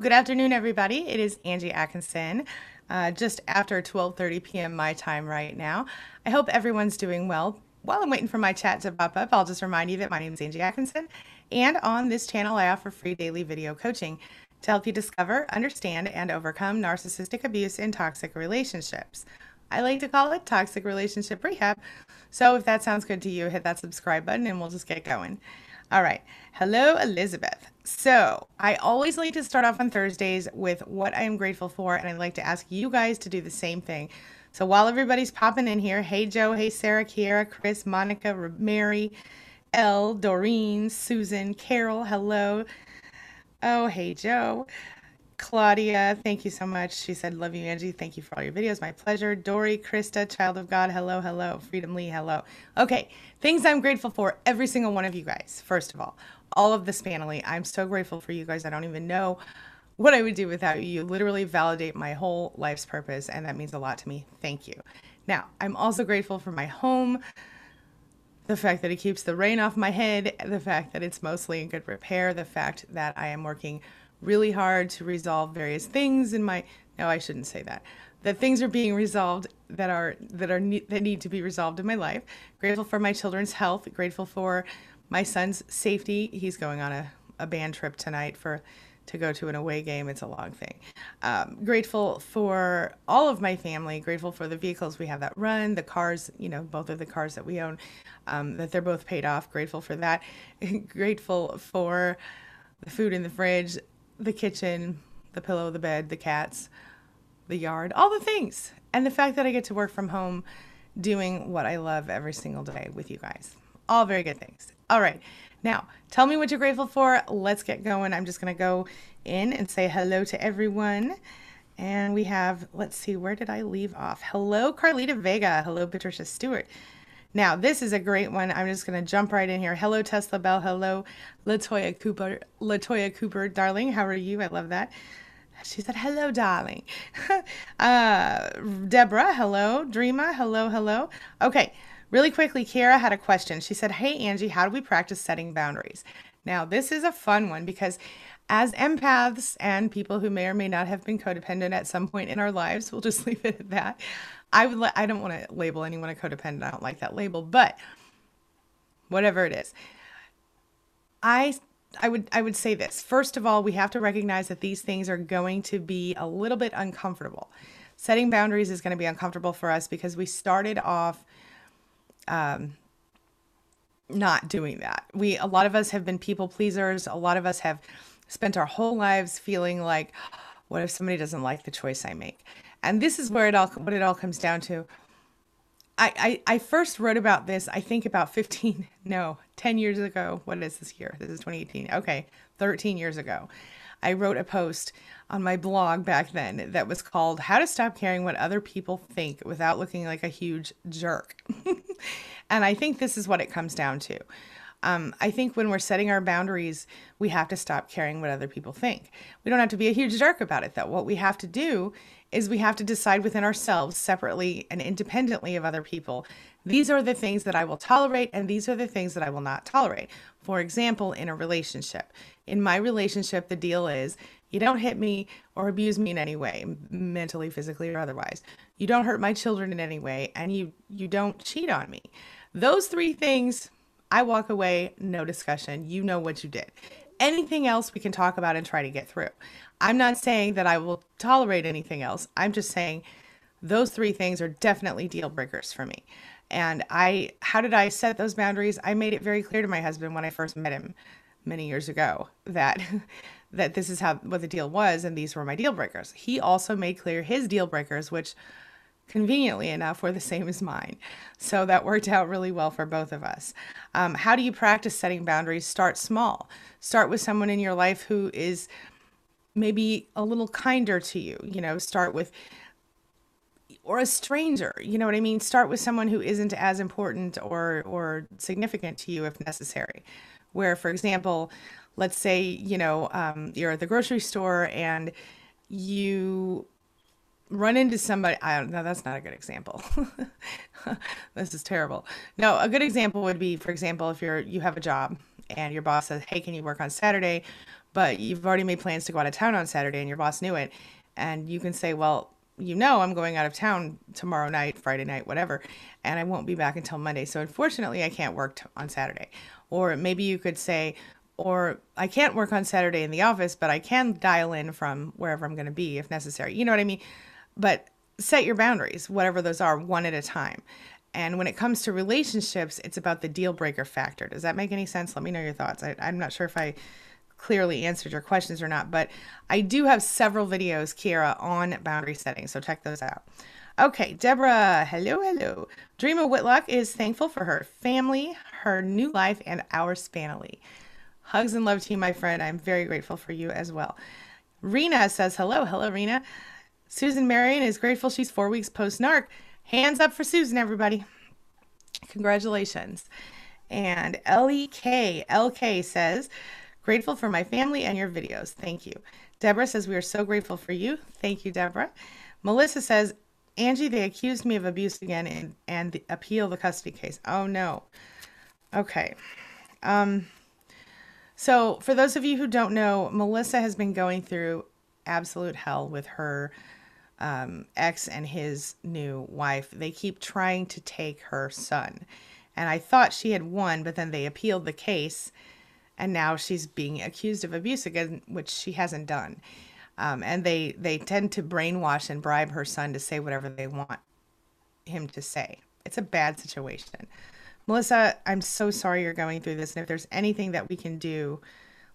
good afternoon, everybody. It is Angie Atkinson, just after 12:30 p.m. my time right now. I hope everyone's doing well. While I'm waiting for my chat to pop up, I'll just remind you that my name is Angie Atkinson, and on this channel, I offer free daily video coaching to help you discover, understand, and overcome narcissistic abuse in toxic relationships. I like to call it toxic relationship rehab. So if that sounds good to you, hit that subscribe button and we'll just get going. All right. Hello, Elizabeth. So I always like to start off on Thursdays with what I am grateful for, and I'd like to ask you guys to do the same thing. So while everybody's popping in here, hey Joe, hey Sarah, Kiera, Chris, Monica, Mary, Elle, Doreen, Susan, Carol, hello. Oh, hey Joe. Claudia, thank you so much. She said, love you, Angie. Thank you for all your videos. My pleasure. Dory, Krista, Child of God, hello, hello. Freedom Lee, hello. Okay, things I'm grateful for, every single one of you guys. First of all of the SPANily. I'm so grateful for you guys. I don't even know what I would do without you. You literally validate my whole life's purpose, and that means a lot to me. Thank you. Now, I'm also grateful for my home, the fact that it keeps the rain off my head, the fact that it's mostly in good repair, the fact that I am working really hard to resolve various things in my, no, I shouldn't say that. That things are being resolved that need to be resolved in my life. Grateful for my children's health, grateful for my son's safety. He's going on a band trip tonight to go to an away game. It's a long thing. Grateful for all of my family, grateful for the vehicles we have that run, the cars, both of the cars that we own, that they're both paid off. Grateful for that. Grateful for the food in the fridge, the kitchen, the pillow, the bed, the cats, the yard, all the things. And the fact that I get to work from home doing what I love every single day with you guys. All very good things. All right. Now, tell me what you're grateful for. Let's get going. I'm just going to go in and say hello to everyone. And we have, let's see, where did I leave off? Hello, Carlita Vega. Hello, Patricia Stewart. Now, this is a great one. I'm just going to jump right in here. Hello, Tesla Bell. Hello, Latoya Cooper. Latoya Cooper, darling. How are you? I love that. She said, hello, darling. Deborah, hello. Dreama, hello, hello. Okay, really quickly, Kiara had a question. She said, hey, Angie, how do we practice setting boundaries? Now, this is a fun one because as empaths and people who may or may not have been codependent at some point in our lives, we'll just leave it at that. I don't want to label anyone a codependent. I don't like that label, but whatever it is, I would say this. First of all, we have to recognize that these things are going to be a little bit uncomfortable. Setting boundaries is going to be uncomfortable for us because we started off not doing that. A lot of us have been people pleasers. A lot of us have spent our whole lives feeling like, what if somebody doesn't like the choice I make? And this is where what it all comes down to. I first wrote about this, I think about 10 years ago. What is this year? This is 2018. Okay, 13 years ago. I wrote a post on my blog back then that was called How to Stop Caring What Other People Think Without Looking Like a Huge Jerk. And I think this is what it comes down to. I think when we're setting our boundaries, we have to stop caring what other people think. We don't have to be a huge jerk about it, though. What we have to do is we have to decide within ourselves, separately and independently of other people, these are the things that I will tolerate and these are the things that I will not tolerate. For example, in a relationship. In my relationship, the deal is you don't hit me or abuse me in any way, mentally, physically, or otherwise. You don't hurt my children in any way, and you don't cheat on me. Those three things, I walk away, no discussion. You know what you did. Anything else we can talk about and try to get through. I'm not saying that I will tolerate anything else. I'm just saying those three things are definitely deal breakers for me. And how did I set those boundaries? I made it very clear to my husband when I first met him many years ago that this is what the deal was, and these were my deal breakers. He also made clear his deal breakers, which conveniently enough were the same as mine. So that worked out really well for both of us. How do you practice setting boundaries? Start small. Start with someone in your life who is maybe a little kinder to you. Start with, or a stranger, you know what I mean? Start with someone who isn't as important or significant to you if necessary. Where, for example, let's say, you're at the grocery store and you run into somebody. I don't know. That's not a good example. This is terrible. No, a good example would be, for example, if you have a job and your boss says, hey, can you work on Saturday? but you've already made plans to go out of town on Saturday and your boss knew it. And you can say, well, you know, I'm going out of town tomorrow night, Friday night, whatever, and I won't be back until Monday. So unfortunately, I can't work on Saturday. Or maybe you could say, or I can't work on Saturday in the office, but I can dial in from wherever I'm going to be if necessary. You know what I mean? But set your boundaries, whatever those are, one at a time. And when it comes to relationships, it's about the deal breaker factor. Does that make any sense? Let me know your thoughts. I'm not sure if I clearly answered your questions or not, but I do have several videos, Kiara, on boundary setting, so check those out. Okay, Deborah, hello. Dreama Whitlock is thankful for her family, her new life, and our SPANily. Hugs and love to you, my friend. I'm very grateful for you as well. Rena says hello. Hello, Rena. Susan Marion is grateful she's 4 weeks post-narc. Hands up for Susan, everybody. Congratulations. And LK says, grateful for my family and your videos. Thank you. Deborah says, we are so grateful for you. Thank you, Deborah. Melissa says, Angie, they accused me of abuse again and appeal the custody case. Oh, no. Okay. So for those of you who don't know, Melissa has been going through absolute hell with her ex and his new wife. They keep trying to take her son. And I thought she had won, but then they appealed the case. And now she's being accused of abuse again, which she hasn't done. And they tend to brainwash and bribe her son to say whatever they want him to say. It's a bad situation. Melissa, I'm so sorry you're going through this. And if there's anything that we can do,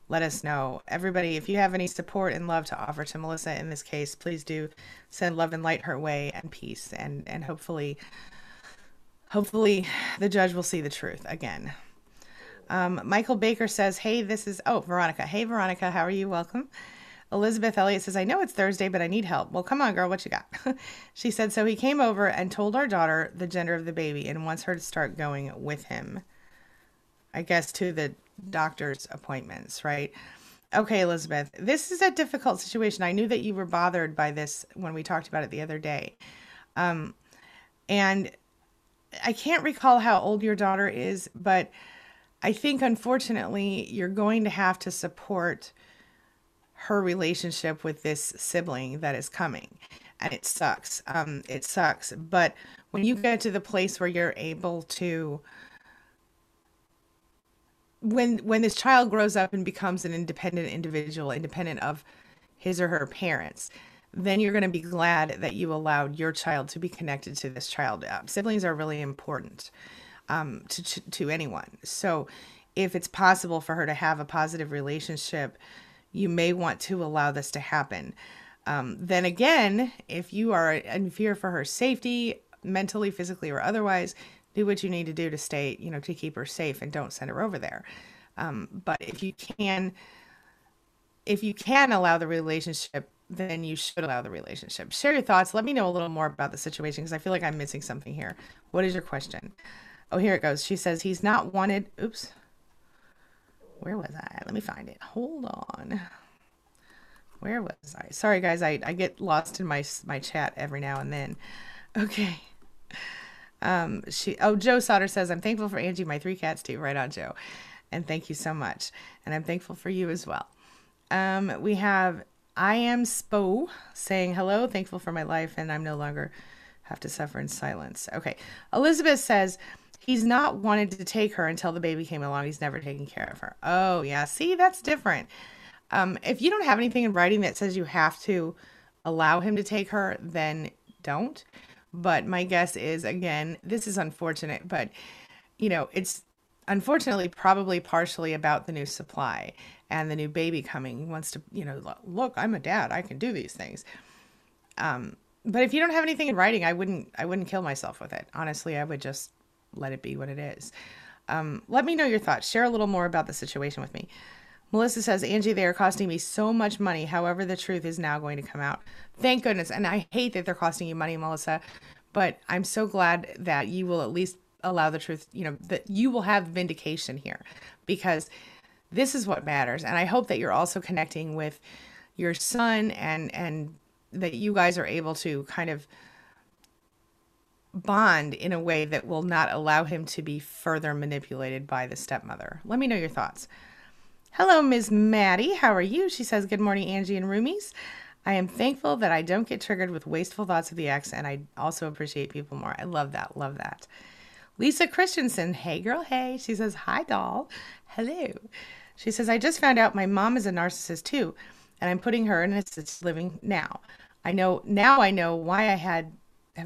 let us know. Everybody, if you have any support and love to offer to Melissa in this case, please do send love and light her way and peace. And hopefully the judge will see the truth again. Michael Baker says, hey, Veronica. Hey, Veronica, how are you? Welcome. Elizabeth Elliott says, I know it's Thursday, but I need help. Well, come on, girl. What you got? She said, so he came over and told our daughter the gender of the baby and wants her to start going with him, I guess, to the doctor's appointments, right? Okay, Elizabeth, this is a difficult situation. I knew that you were bothered by this when we talked about it the other day. And I can't recall how old your daughter is, but I think, unfortunately, you're going to have to support her relationship with this sibling that is coming. And it sucks. It sucks. But when you get to the place where you're able to, when this child grows up and becomes an independent individual, independent of his or her parents, then you're going to be glad that you allowed your child to be connected to this child. Siblings are really important to anyone. So if it's possible for her to have a positive relationship, you may want to allow this to happen. Then again, if you are in fear for her safety, mentally, physically, or otherwise, do what you need to do to stay, to keep her safe and don't send her over there. But if you can allow the relationship, then you should allow the relationship. Share your thoughts. Let me know a little more about the situation because I feel like I'm missing something here. What is your question? Oh, here it goes. She says he's not wanted. Oops. Where was I? Let me find it. Hold on. Where was I? Sorry, guys. I get lost in my chat every now and then. Okay. Joe Sauter says, I'm thankful for Angie, my 3 cats too. Right on, Joe. And thank you so much. And I'm thankful for you as well. We have I am Spo saying hello, thankful for my life, and I'm no longer have to suffer in silence. Okay. Elizabeth says, he's not wanted to take her until the baby came along. He's never taken care of her. Oh, yeah. See, that's different. If you don't have anything in writing that says you have to allow him to take her, then don't. But my guess is, again, this is unfortunate, but, it's unfortunately probably partially about the new supply and the new baby coming. He wants to, look, I'm a dad. I can do these things. But if you don't have anything in writing, I wouldn't kill myself with it. Honestly, I would just let it be what it is. Let me know your thoughts. Share a little more about the situation with me. Melissa says, Angie, they are costing me so much money. However, the truth is now going to come out. Thank goodness. And I hate that they're costing you money, Melissa, but I'm so glad that you will at least allow the truth, that you will have vindication here, because this is what matters. And I hope that you're also connecting with your son and that you guys are able to kind of bond in a way that will not allow him to be further manipulated by the stepmother. Let me know your thoughts. Hello, Ms. Maddie. How are you? She says, good morning, Angie and roomies. I am thankful that I don't get triggered with wasteful thoughts of the ex, and I also appreciate people more. I love that. Love that. Lisa Christensen. Hey, girl. Hey. She says, hi, doll. Hello. She says, I just found out my mom is a narcissist too, and I'm putting her in assisted living now. I know why have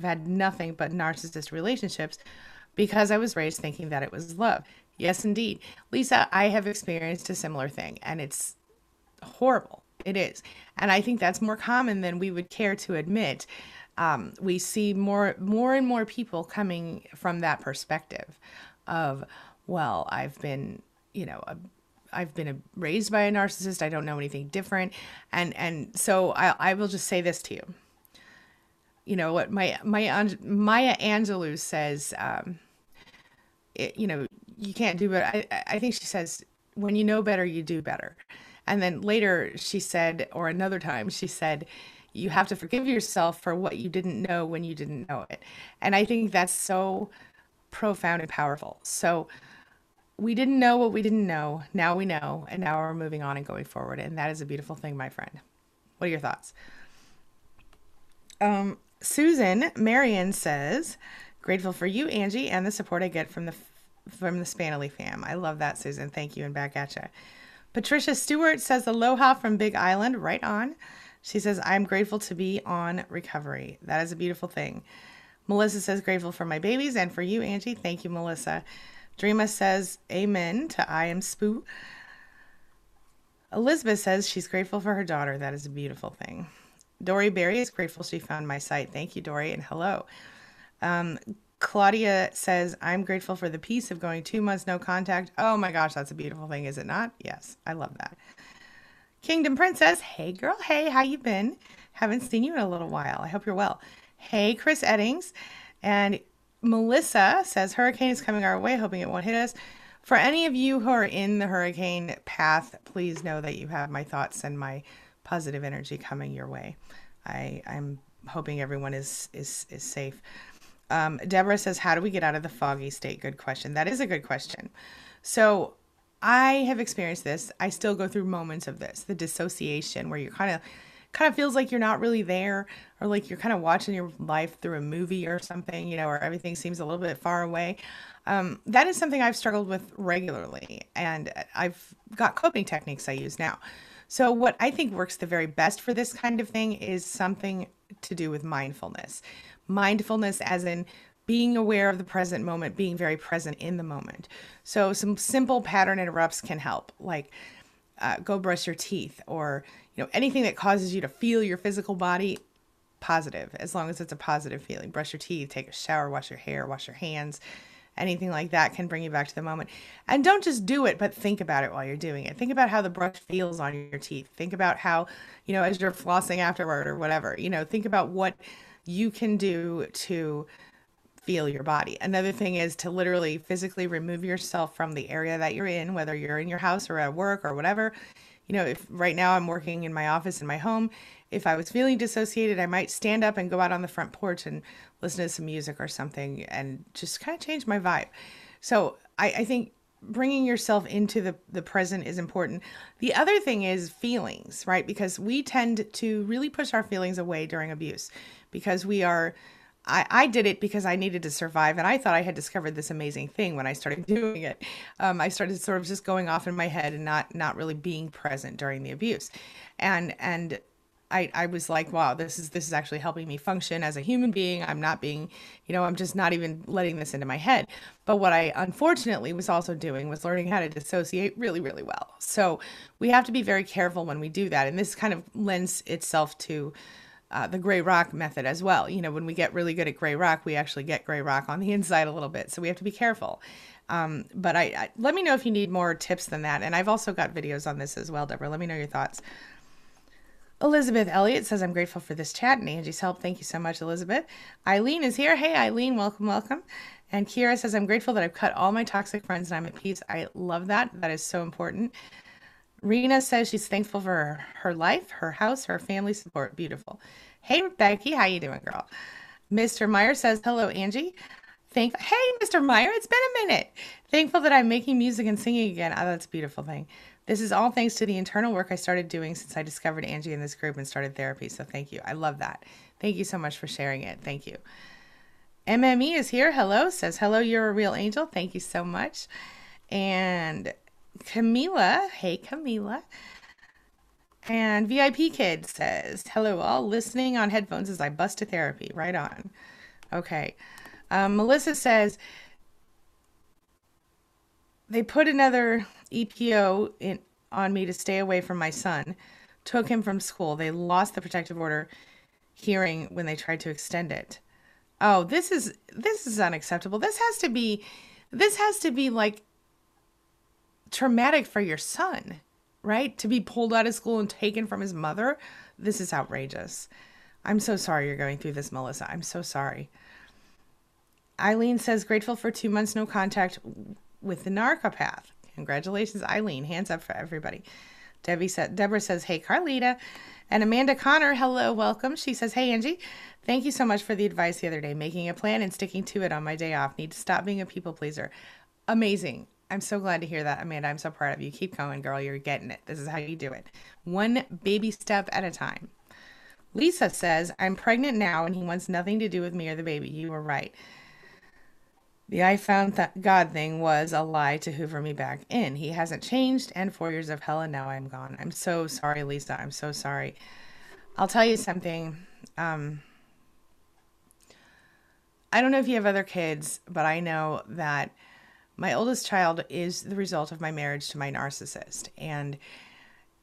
had nothing but narcissist relationships because I was raised thinking that it was love. Yes, indeed. Lisa, I have experienced a similar thing, and it's horrible. It is. And I think that's more common than we would care to admit. We see more and more people coming from that perspective of, well, I've been raised by a narcissist. I don't know anything different. And so I will just say this to you. You know what Maya Angelou says, you can't do it. I think she says, when you know better, you do better. And then later she said, or another time she said, you have to forgive yourself for what you didn't know when you didn't know it. And I think that's so profound and powerful. So we didn't know what we didn't know. Now we know. And now we're moving on and going forward. And that is a beautiful thing, my friend. What are your thoughts? Susan Marion says, grateful for you, Angie, and the support I get from the SPANily fam. I love that, Susan. Thank you, and back at you. Patricia Stewart says, aloha from Big Island. Right on. She says, I'm grateful to be on recovery. That is a beautiful thing. Melissa says, grateful for my babies and for you, Angie. Thank you, Melissa. Dreama says, amen to I am Spoo. Elizabeth says she's grateful for her daughter. That is a beautiful thing. Dory Berry is grateful she found my site. Thank you, Dory, and hello. Claudia says, I'm grateful for the peace of going 2 months no contact. Oh my gosh, that's a beautiful thing, is it not? Yes, I love that. Kingdom Princess, hey girl, hey, how you been? Haven't seen you in a little while. I hope you're well. Hey, Chris Eddings. And Melissa says, hurricane is coming our way, hoping it won't hit us. For any of you who are in the hurricane path, please know that you have my thoughts and my positive energy coming your way. I'm hoping everyone is safe. Deborah says, how do we get out of the foggy state? Good question. That is a good question. So I have experienced this. I still go through moments of this, the dissociation where you're kind of feels like you're not really there, or like you're kind of watching your life through a movie or something, or everything seems a little bit far away. That is something I've struggled with regularly, and I've got coping techniques I use now. So what I think works the very best for this kind of thing is something to do with mindfulness. Mindfulness as in being aware of the present moment, being very present in the moment. So some simple pattern interrupts can help, like go brush your teeth, or anything that causes you to feel your physical body positive, as long as it's a positive feeling. Brush your teeth, take a shower, wash your hair, wash your hands. Anything like that can bring you back to the moment. And don't just do it, but think about it while you're doing it. Think about how the brush feels on your teeth. Think about how, as you're flossing afterward or whatever, think about what you can do to feel your body. Another thing is to literally physically remove yourself from the area that you're in, whether you're in your house or at work or whatever. If right now I'm working in my office in my home, if I was feeling dissociated, I might stand up and go out on the front porch and listen to some music or something and just kind of change my vibe. So I think bringing yourself into the present is important. The other thing is feelings, right? Because we tend to really push our feelings away during abuse because I did it because I needed to survive, and I thought I had discovered this amazing thing when I started doing it. I started sort of just going off in my head and not really being present during the abuse, and I was like, wow, this is actually helping me function as a human being. I'm not being, I'm just not even letting this into my head. But what I unfortunately was also doing was learning how to dissociate really, really well. So we have to be very careful when we do that, and this kind of lends itself to the gray rock method as well. When we get really good at gray rock, we actually get gray rock on the inside a little bit. So we have to be careful. But I let me know if you need more tips than that. And I've also got videos on this as well, Deborah. Let me know your thoughts. Elizabeth Elliott says, I'm grateful for this chat and Angie's help. Thank you so much, Elizabeth. Eileen is here. Hey, Eileen, welcome, welcome. And Kira says, I'm grateful that I've cut all my toxic friends and I'm at peace. I love that. That is so important. Rena says she's thankful for her life, her house, her family support. Beautiful. Hey, Becky, how you doing, girl? Mr. Meyer says, hello, Angie. Hey, Mr. Meyer, it's been a minute. Thankful that I'm making music and singing again. Oh, that's a beautiful thing. This is all thanks to the internal work I started doing since I discovered Angie in this group and started therapy. So thank you. I love that. Thank you so much for sharing it. Thank you. MME is here. Hello. Says, hello, you're a real angel. Thank you so much. And Camila. Hey, Camila. And VIP Kid says, hello all, listening on headphones as I bust to therapy. Right on. Okay. Melissa says, they put another EPO on me to stay away from my son. Took him from school. They lost the protective order hearing when they tried to extend it. Oh, this is unacceptable. This has to be like traumatic for your son, right? To be pulled out of school and taken from his mother. This is outrageous. I'm so sorry you're going through this, Melissa. I'm so sorry. Eileen says, grateful for 2 months no contact with the narcopath. Congratulations, Eileen. Hands up for everybody. Deborah says, hey, Carlita. And Amanda Connor, hello, welcome. She says, hey, Angie, thank you so much for the advice the other day. Making a plan and sticking to it on my day off. Need to stop being a people pleaser. Amazing. I'm so glad to hear that, Amanda. I'm so proud of you. Keep going, girl. You're getting it. This is how you do it. One baby step at a time. Lisa says, I'm pregnant now and he wants nothing to do with me or the baby. You were right. The I found God thing was a lie to hoover me back in. He hasn't changed, and 4 years of hell, and now I'm gone. I'm so sorry, Lisa. I'm so sorry. I'll tell you something. I don't know if you have other kids, but I know that my oldest child is the result of my marriage to my narcissist. And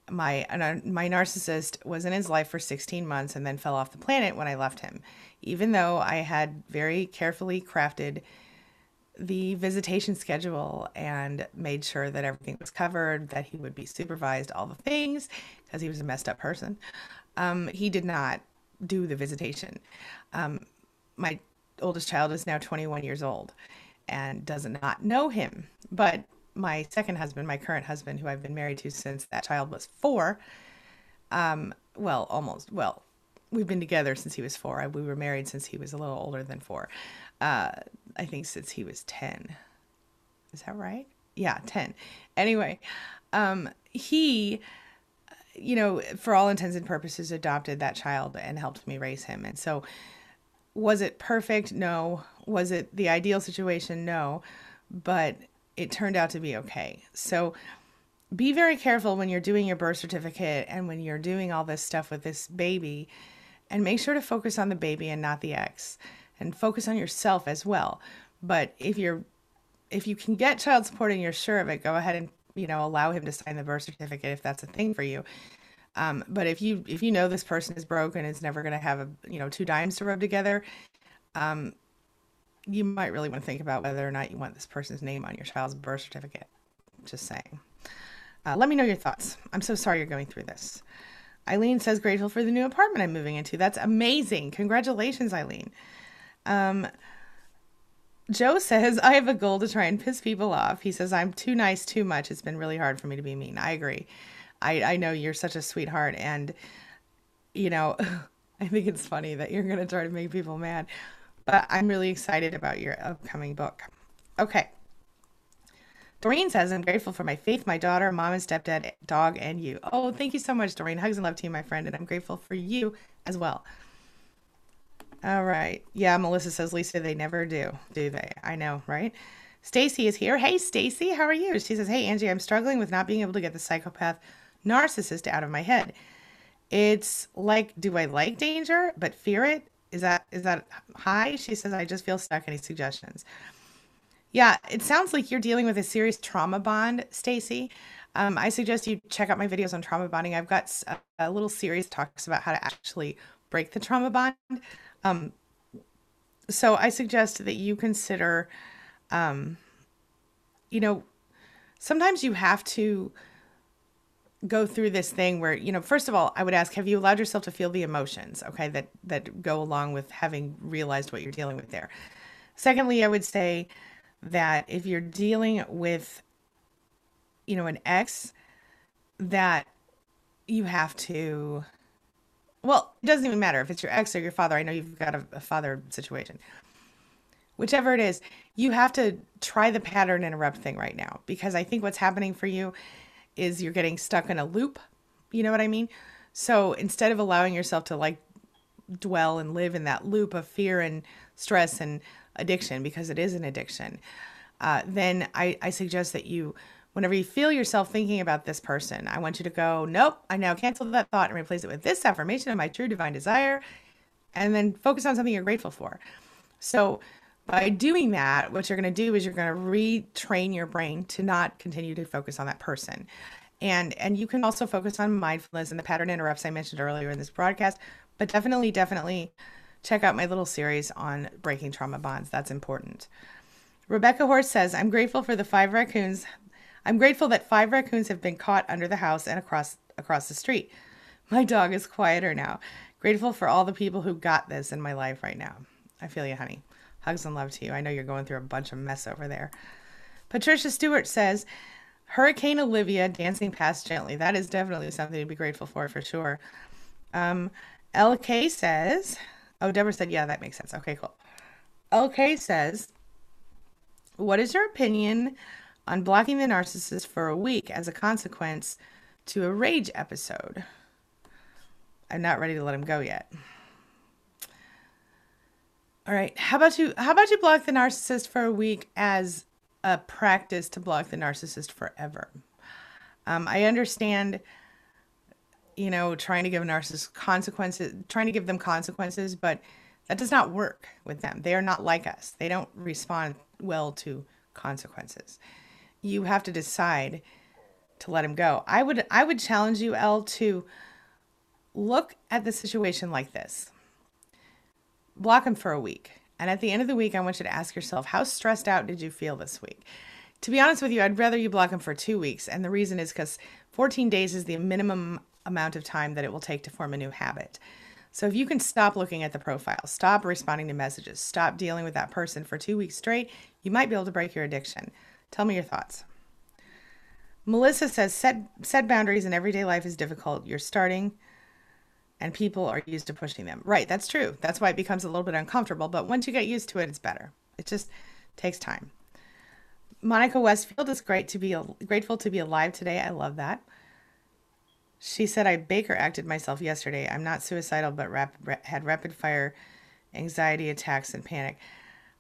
my narcissist was in his life for 16 months and then fell off the planet when I left him. Even though I had very carefully crafted the visitation schedule and made sure that everything was covered, that he would be supervised, all the things, because he was a messed up person. He did not do the visitation. My oldest child is now 21 years old and does not know him. But my second husband, my current husband, who I've been married to since that child was 4, we've been together since he was 4. We were married since he was a little older than 4. I think since he was 10. Is that right? Yeah, 10. Anyway, he, for all intents and purposes, adopted that child and helped me raise him. And so was it perfect? No. Was it the ideal situation? No. But it turned out to be okay. So be very careful when you're doing your birth certificate and when you're doing all this stuff with this baby, and make sure to focus on the baby and not the ex. And focus on yourself as well. But if you can get child support and you're sure of it, go ahead and, allow him to sign the birth certificate if that's a thing for you. But if you know this person is broke and is never going to have 2 dimes to rub together, you might really want to think about whether or not you want this person's name on your child's birth certificate. Just saying. Let me know your thoughts. I'm so sorry you're going through this. Eileen says, grateful for the new apartment I'm moving into. That's amazing. Congratulations, Eileen. Joe says, I have a goal to try and piss people off. He says, I'm too nice too much. It's been really hard for me to be mean. I agree. I know you're such a sweetheart, and, I think it's funny that you're going to try to make people mad, but I'm really excited about your upcoming book. Okay. Doreen says, I'm grateful for my faith, my daughter, mom and stepdad, dog, and you. Oh, thank you so much, Doreen. Hugs and love to you, my friend, and I'm grateful for you as well. All right. Yeah, Melissa says, Lisa, they never do they? I know, right? Stacy is here. Hey, Stacy, how are you? She says, hey, Angie, I'm struggling with not being able to get the psychopath narcissist out of my head. It's like, do I like danger but fear it? Is that high? She says, I just feel stuck. Any suggestions? Yeah, it sounds like you're dealing with a serious trauma bond, Stacy. I suggest you check out my videos on trauma bonding. I've got a little series talks about how to actually break the trauma bond. So I suggest that you consider, sometimes you have to go through this thing where, first of all, I would ask, have you allowed yourself to feel the emotions, okay, that go along with having realized what you're dealing with there? Secondly, I would say that if you're dealing with, an ex, that you have to, well, it doesn't even matter if it's your ex or your father. I know you've got a father situation. Whichever it is, you have to try the pattern interrupt thing right now, because I think what's happening for you is you're getting stuck in a loop. You know what I mean? So instead of allowing yourself to like dwell and live in that loop of fear and stress and addiction, because it is an addiction, then I suggest that you, whenever you feel yourself thinking about this person, I want you to go, nope, I now cancel that thought and replace it with this affirmation of my true divine desire, and then focus on something you're grateful for. So by doing that, what you're going to do is you're going to retrain your brain to not continue to focus on that person. And you can also focus on mindfulness and the pattern interrupts I mentioned earlier in this broadcast, but definitely check out my little series on breaking trauma bonds. That's important. Rebecca Horst says, I'm grateful for the 5 raccoons. I'm grateful that 5 raccoons have been caught under the house and across the street. My dog is quieter now. Grateful for all the people who got this in my life right now. I feel you, honey. Hugs and love to you. I know you're going through a bunch of mess over there. Patricia Stewart says, Hurricane Olivia dancing past gently. That is definitely something to be grateful for sure. LK says, oh, Deborah said, yeah, that makes sense. Okay, cool. LK says, what is your opinion on blocking the narcissist for a week as a consequence to a rage episode? I'm not ready to let him go yet. All right. How about you block the narcissist for a week as a practice to block the narcissist forever? I understand, trying to give a narcissist trying to give them consequences, but that does not work with them. They are not like us. They don't respond well to consequences. You have to decide to let him go. I would challenge you, Elle, to look at the situation like this. Block him for a week. And at the end of the week, I want you to ask yourself, how stressed out did you feel this week? To be honest with you, I'd rather you block him for 2 weeks. And the reason is because 14 days is the minimum amount of time that it will take to form a new habit. So if you can stop looking at the profile, stop responding to messages, stop dealing with that person for 2 weeks straight, you might be able to break your addiction. Tell me your thoughts. Melissa says, set boundaries in everyday life is difficult. You're starting and people are used to pushing them. Right, that's true. That's why it becomes a little bit uncomfortable. But once you get used to it, it's better. It just takes time. Monica Westfield is grateful to be alive today. I love that. She said, I Baker acted myself yesterday. I'm not suicidal, but had rapid fire anxiety attacks and panic.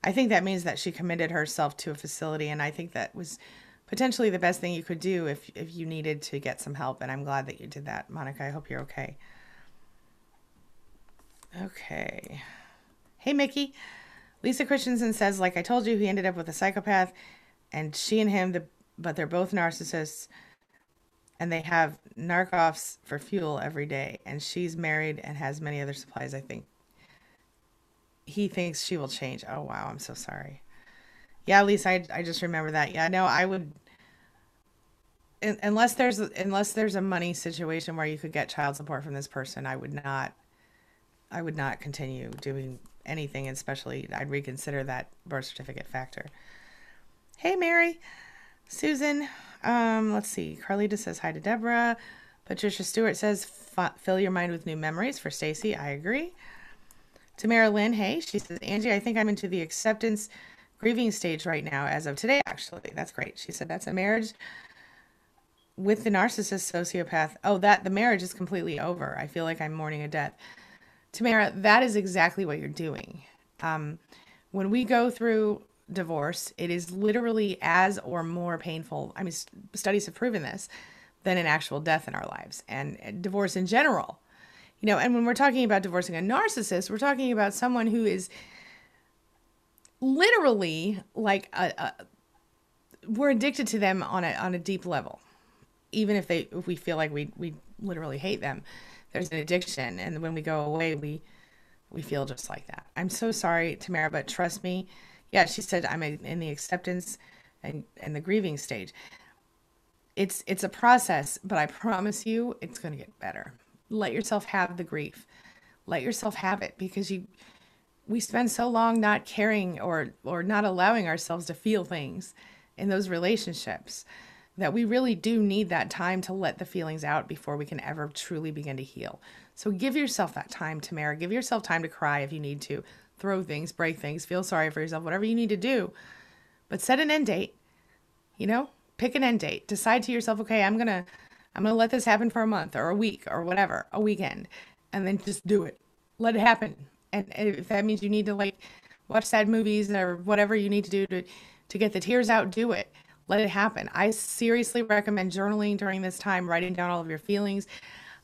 I think that means that she committed herself to a facility. And I think that was potentially the best thing you could do if you needed to get some help. And I'm glad that you did that, Monica. I hope you're okay. Okay. Hey, Mickey. Lisa Christensen says, like I told you, he ended up with a psychopath and she and him, but they're both narcissists and they have narc-offs for fuel every day. And she's married and has many other supplies, I think. He thinks she will change. Oh, wow. I'm so sorry. Yeah, Lisa, I just remember that. Yeah, no, I would, unless there's a money situation where you could get child support from this person, I would not continue doing anything, especially I'd reconsider that birth certificate factor. Hey, Mary. Susan. Let's see. Carlita says hi to Deborah. Patricia Stewart says, fill your mind with new memories for Stacy. I agree. Tamara Lynn, hey. She says, Angie, I think I'm into the acceptance grieving stage right now as of today, actually. That's great. She said, that's a marriage with the narcissist sociopath. Oh, the marriage is completely over. I feel like I'm mourning a death. Tamara, that is exactly what you're doing. When we go through divorce, it is literally as or more painful. I mean, studies have proven this, than an actual death in our lives, and divorce in general. And when we're talking about divorcing a narcissist, we're talking about someone who is literally like we're addicted to them on a deep level. Even if we feel like we literally hate them, there's an addiction, and when we go away, we feel just like that. I'm so sorry, Tamara, but trust me. Yeah, she said I'm in the acceptance and the grieving stage. It's a process, but I promise you it's going to get better. Let yourself have the grief. Let yourself have it, because we spend so long not caring or not allowing ourselves to feel things in those relationships that we really do need that time to let the feelings out before we can ever truly begin to heal. So give yourself that time, Tamara. Give yourself time to cry if you need to. Throw things, break things, feel sorry for yourself, whatever you need to do. But set an end date. pick an end date. Decide to yourself, okay, I'm gonna let this happen for a month or a week or whatever, a weekend, and then just do it. Let it happen. And if that means you need to like watch sad movies or whatever you need to do to get the tears out, do it. Let it happen. I seriously recommend journaling during this time, writing down all of your feelings.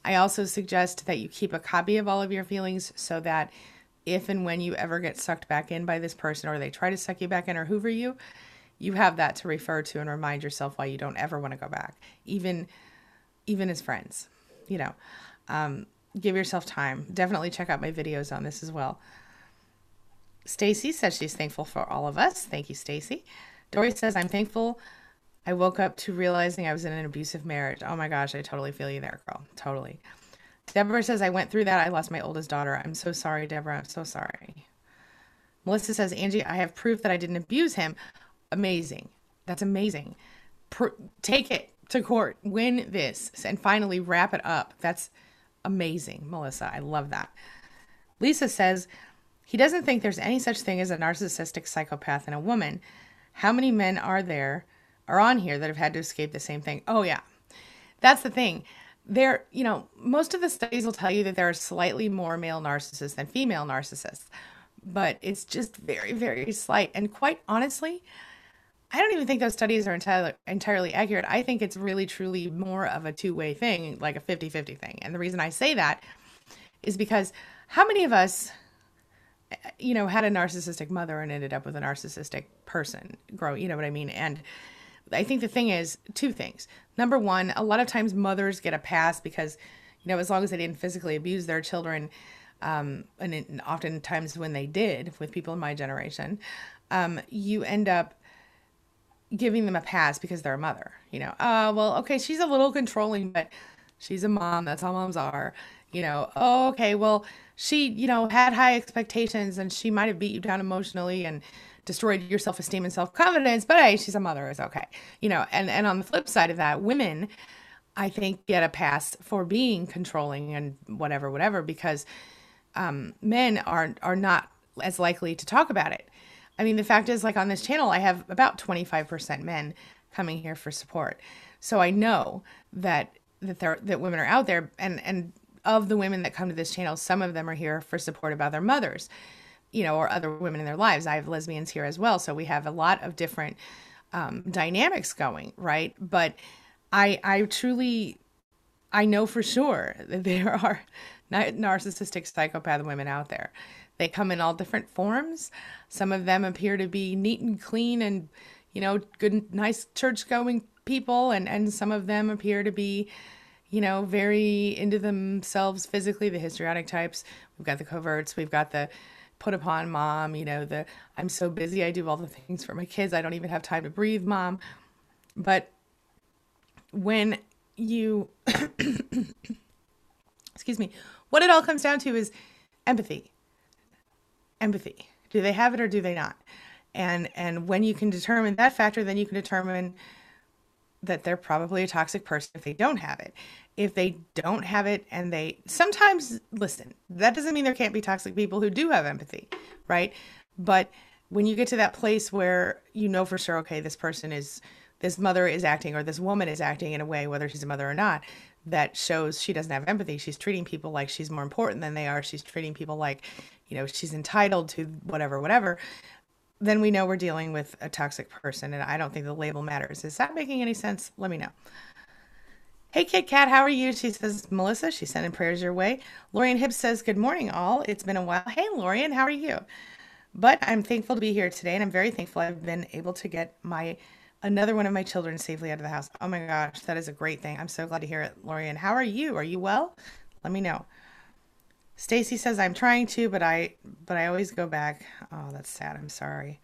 I also suggest that you keep a copy of all of your feelings so that if and when you ever get sucked back in by this person or they try to suck you back in or hoover you, you have that to refer to and remind yourself why you don't ever want to go back, even as friends. Give yourself time. Definitely check out my videos on this as well. Stacy says she's thankful for all of us. Thank you, Stacy. Dory says, I'm thankful I woke up to realizing I was in an abusive marriage. Oh my gosh, I totally feel you there, girl. Totally. Deborah says, I went through that. I lost my oldest daughter. I'm so sorry, Deborah. I'm so sorry. Melissa says, Angie, I have proof that I didn't abuse him. Amazing. That's amazing. Take it to court. Win this. And finally wrap it up. That's amazing, Melissa. I love that. Lisa says, he doesn't think there's any such thing as a narcissistic psychopath in a woman. How many men are on here that have had to escape the same thing? Oh yeah. That's the thing. Most of the studies will tell you that there are slightly more male narcissists than female narcissists, but it's just very, very slight. And quite honestly, I don't even think those studies are entirely accurate. I think it's really, truly more of a two-way thing, like a 50-50 thing. And the reason I say that is because how many of us, had a narcissistic mother and ended up with a narcissistic person growing, you know what I mean? And I think the thing is two things. Number one, a lot of times mothers get a pass because, as long as they didn't physically abuse their children, and oftentimes when they did with people in my generation, you end up giving them a pass because they're a mother. Well, okay, she's a little controlling, but she's a mom. That's how moms are. Oh, okay, well, she, had high expectations and she might have beat you down emotionally and destroyed your self-esteem and self-confidence, but hey, she's a mother, it's okay. And on the flip side of that, women, I think, get a pass for being controlling and whatever, because men are not as likely to talk about it. I mean, the fact is, like on this channel, I have about 25% men coming here for support. So I know that women are out there, and of the women that come to this channel, some of them are here for support about their mothers, or other women in their lives. I have lesbians here as well. So we have a lot of different dynamics going, right? But I know for sure that there are narcissistic psychopath women out there. They come in all different forms. Some of them appear to be neat and clean and, good, nice church-going people. And some of them appear to be, very into themselves physically, the histrionic types. We've got the coverts. We've got the put upon mom, the I'm so busy, I do all the things for my kids, I don't even have time to breathe mom. But when you, excuse me, what it all comes down to is empathy. Empathy. Do they have it or do they not? And when you can determine that factor, then you can determine that they're probably a toxic person if they don't have it. If they don't have it and sometimes, listen, that doesn't mean there can't be toxic people who do have empathy, right? But when you get to that place where for sure, okay, this mother is acting or this woman is acting in a way, whether she's a mother or not, that shows she doesn't have empathy. She's treating people like she's more important than they are. She's treating people like, she's entitled to whatever. Then we know we're dealing with a toxic person, and I don't think the label matters. Is that making any sense? Let me know. Hey, Kit Kat, how are you? She says, Melissa, she's sending prayers your way. Lorian Hibbs says, good morning, all. It's been a while. Hey, Lorian, how are you? But I'm thankful to be here today, and I'm very thankful I've been able to get another one of my children safely out of the house. Oh my gosh, that is a great thing. I'm so glad to hear it, Lorian. How are you? Are you well? Let me know. Stacy says, I'm trying to, but I always go back. Oh, that's sad. I'm sorry.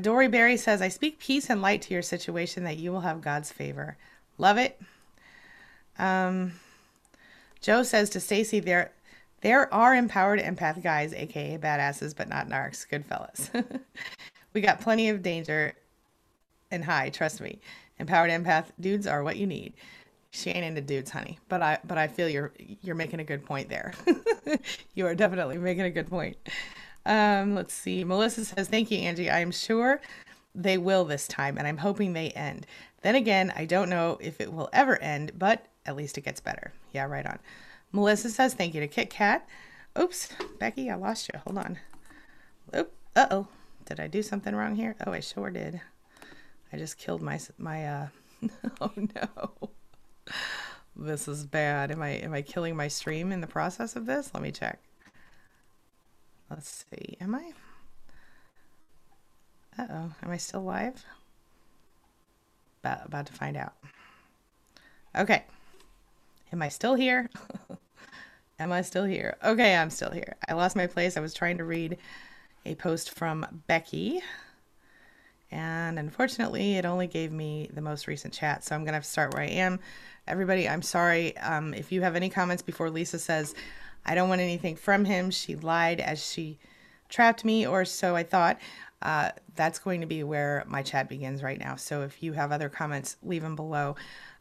Dory Berry says, I speak peace and light to your situation that you will have God's favor. Love it. Joe says to Stacy, there are empowered empath guys, aka badasses, but not narcs. Good fellas. We got plenty of danger and high, trust me. Empowered empath dudes are what you need. She ain't into dudes, honey. But I feel you're making a good point there. You are definitely making a good point. Let's see. Melissa says, thank you, Angie. I am sure they will this time, and I'm hoping they end. Then again, I don't know if it will ever end, but at least it gets better. Yeah, right on. Melissa says, thank you to Kit Kat. Oops, Becky, I lost you. Hold on. Oop, uh-oh. Did I do something wrong here? Oh, I sure did. I just killed my oh no. This is bad. Am I killing my stream in the process of this? Let me check. Let's see. Am I? Uh-oh. Am I still live? About to find out. Okay. Am I still here? Am I still here? Okay, I'm still here. I lost my place. I was trying to read a post from Becky, and unfortunately it only gave me the most recent chat, so I'm gonna have to start where I am. Everybody, I'm sorry. If you have any comments before Lisa says, I don't want anything from him, she lied as she trapped me, or so I thought, that's going to be where my chat begins right now. So if you have other comments, leave them below.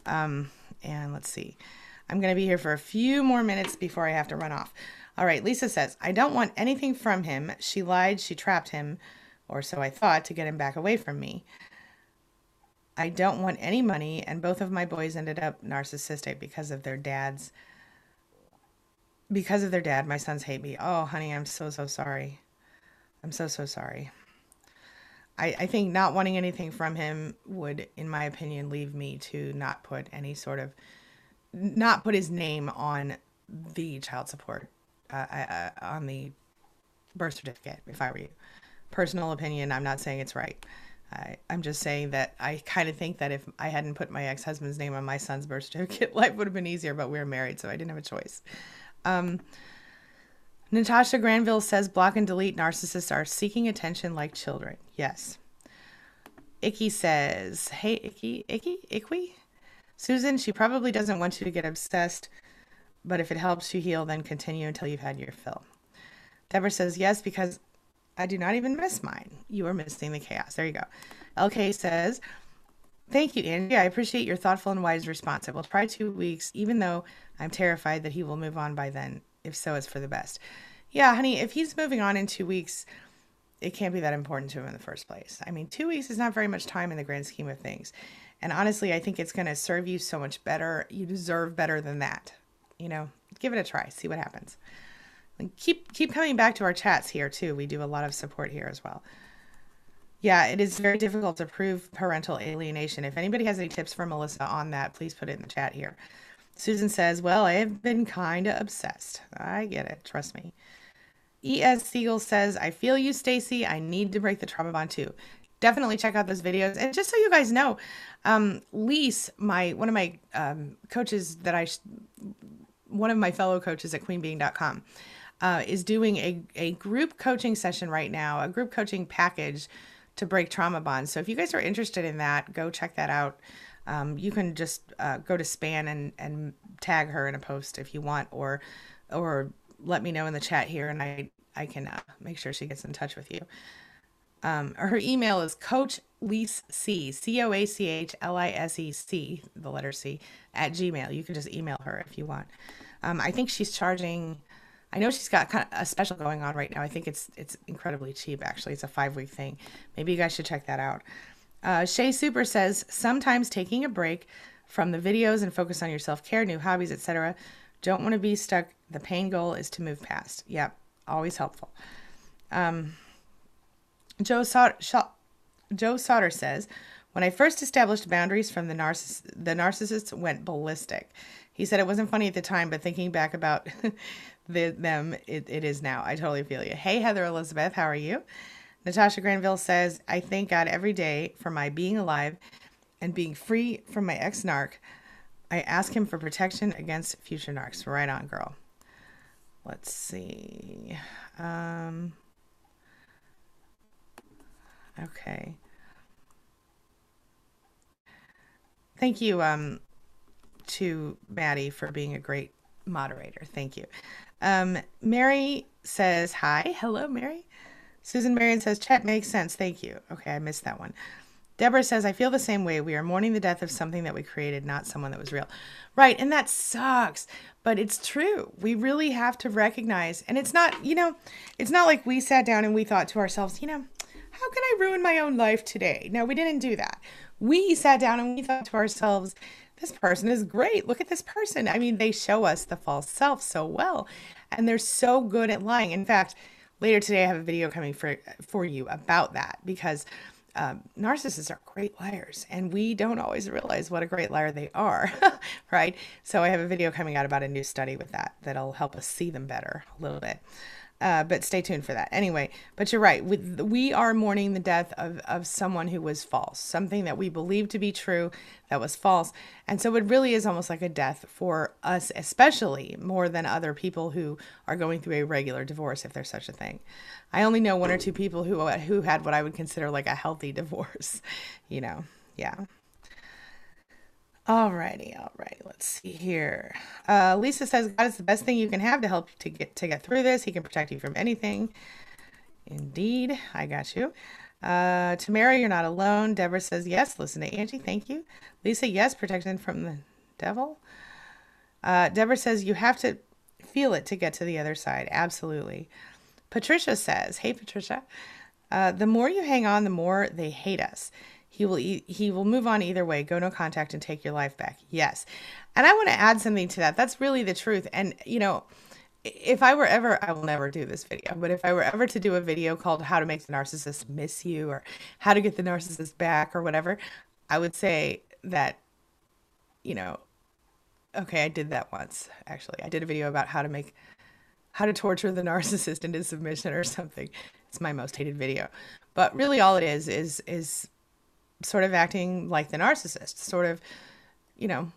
And let's see. I'm going to be here for a few more minutes before I have to run off. All right, Lisa says, I don't want anything from him. She lied, she trapped him, or so I thought, to get him back away from me. I don't want any money, and both of my boys ended up narcissistic because of their dads. Because of their dad, my sons hate me. Oh, honey, I'm so sorry. I'm so sorry. I think not wanting anything from him would, in my opinion, leave me to not put his name on the child support, on the birth certificate, if I were you. Personal opinion, I'm not saying it's right. I'm just saying that I kind of think that if I hadn't put my ex-husband's name on my son's birth certificate, life would have been easier, but we were married, so I didn't have a choice. Natasha Granville says, block and delete. Narcissists are seeking attention like children. Yes. Icky says, hey, Icky? Susan, she probably doesn't want you to get obsessed, but if it helps you heal, then continue until you've had your fill. Deborah says, yes, because I do not even miss mine. You are missing the chaos. There you go. LK says, thank you, Angie. I appreciate your thoughtful and wise response. I will try 2 weeks, even though I'm terrified that he will move on by then. If so, it's for the best. Yeah, honey, if he's moving on in 2 weeks, it can't be that important to him in the first place. I mean, 2 weeks is not very much time in the grand scheme of things. And honestly, I think it's going to serve you so much better. You deserve better than that. You know, give it a try. See what happens. And keep coming back to our chats here, too. We do a lot of support here as well. Yeah, it is very difficult to prove parental alienation. If anybody has any tips for Melissa on that, please put it in the chat here. Susan says, well, I have been kind of obsessed. I get it. Trust me. E.S. Siegel says, I feel you, Stacy. I need to break the trauma bond too. Definitely check out those videos. And just so you guys know, Lise, one of my coaches one of my fellow coaches at queenbeing.com, is doing a group coaching session right now, a group coaching package to break trauma bonds. So if you guys are interested in that, go check that out. You can just go to Span and tag her in a post if you want, or let me know in the chat here, and I can make sure she gets in touch with you. Her email is coachlise, COACHLISEC, the letter C, @gmail. You can just email her if you want. I think she's charging, I know she's got kind of a special going on right now. I think it's incredibly cheap, actually. It's a 5-week thing. Maybe you guys should check that out. Shay Super says, sometimes taking a break from the videos and focus on your self-care, new hobbies, etc. Don't want to be stuck. The pain goal is to move past. Yep, always helpful. Joe Sauter says, when I first established boundaries from the narcissists went ballistic. He said it wasn't funny at the time, but thinking back about them, it is now. I totally feel you. Hey, Heather Elizabeth, how are you? Natasha Granville says, I thank God every day for my being alive and being free from my ex-narc. I ask him for protection against future narcs. Right on, girl. Let's see. Okay. Thank you to Maddie for being a great moderator. Thank you. Mary says, hi. Hello, Mary. Susan Marion says, chat makes sense. Thank you. Okay, I missed that one. Deborah says, I feel the same way. We are mourning the death of something that we created, not someone that was real. Right, and that sucks, but it's true. We really have to recognize, and it's not, it's not like we sat down and we thought to ourselves, how can I ruin my own life today? No, we didn't do that. We sat down and we thought to ourselves, this person is great. Look at this person. I mean, they show us the false self so well, and they're so good at lying. In fact, later today, I have a video coming for you about that because narcissists are great liars, and we don't always realize what a great liar they are, right? So I have a video coming out about a new study with that that'll help us see them better a little bit. But stay tuned for that. Anyway, but you're right. We are mourning the death of someone who was false, something that we believed to be true that was false. And so it really is almost like a death for us, especially more than other people who are going through a regular divorce, if there's such a thing. I only know one or two people who had what I would consider like a healthy divorce, you know. Yeah. Alrighty, alrighty. Let's see here. Lisa says God is the best thing you can have to help to get through this. He can protect you from anything. Indeed, I got you. Tamara, you're not alone. Deborah says yes. Listen to Angie. Thank you. Lisa, yes. Protection from the devil. Deborah says you have to feel it to get to the other side. Absolutely. Patricia says, hey Patricia, the more you hang on, the more they hate us. He will move on either way. Go no contact and take your life back. Yes. And I want to add something to that. That's really the truth. And, you know, if I were ever, I will never do this video, but if I were ever to do a video called How to Make the Narcissist Miss You or How to Get the Narcissist Back or whatever, I would say that, you know, okay, I did that once, actually. I did a video about how to torture the narcissist into submission or something. It's my most hated video. But really all it is sort of acting like the narcissist, sort of, you know,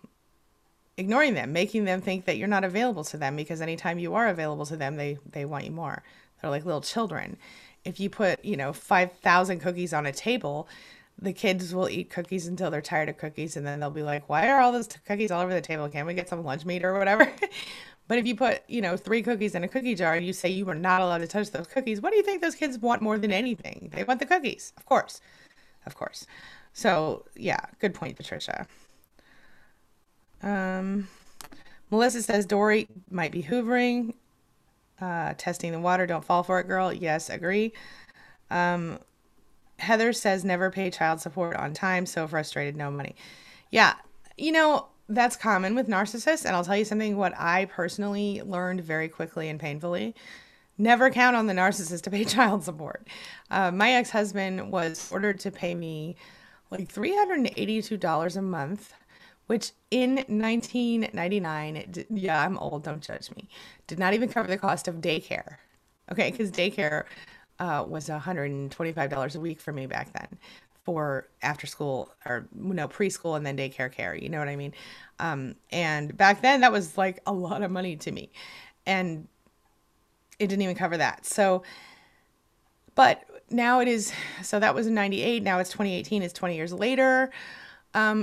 ignoring them, making them think that you're not available to them because anytime you are available to them, they want you more. They're like little children. If you put, you know, 5,000 cookies on a table, the kids will eat cookies until they're tired of cookies. And then they'll be like, why are all those cookies all over the table? Can't we get some lunch meat or whatever? But if you put, you know, 3 cookies in a cookie jar and you say you are not allowed to touch those cookies, what do you think those kids want more than anything? They want the cookies, of course. Of course. So, yeah, good point, Patricia. Melissa says Dory might be hoovering, testing the water. Don't fall for it, girl. Yes, agree. Heather says never pay child support on time. So frustrated, no money. Yeah, you know, that's common with narcissists. And I'll tell you something, what I personally learned very quickly and painfully. Never count on the narcissist to pay child support. My ex-husband was ordered to pay me like $382 a month, which in 1999, yeah, I'm old, don't judge me, did not even cover the cost of daycare. Okay, because daycare was $125 a week for me back then for after school or, you know, preschool and then daycare care. You know what I mean? And back then that was like a lot of money to me. And it didn't even cover that. So, but now it is, so that was in 98. Now it's 2018. It's 20 years later.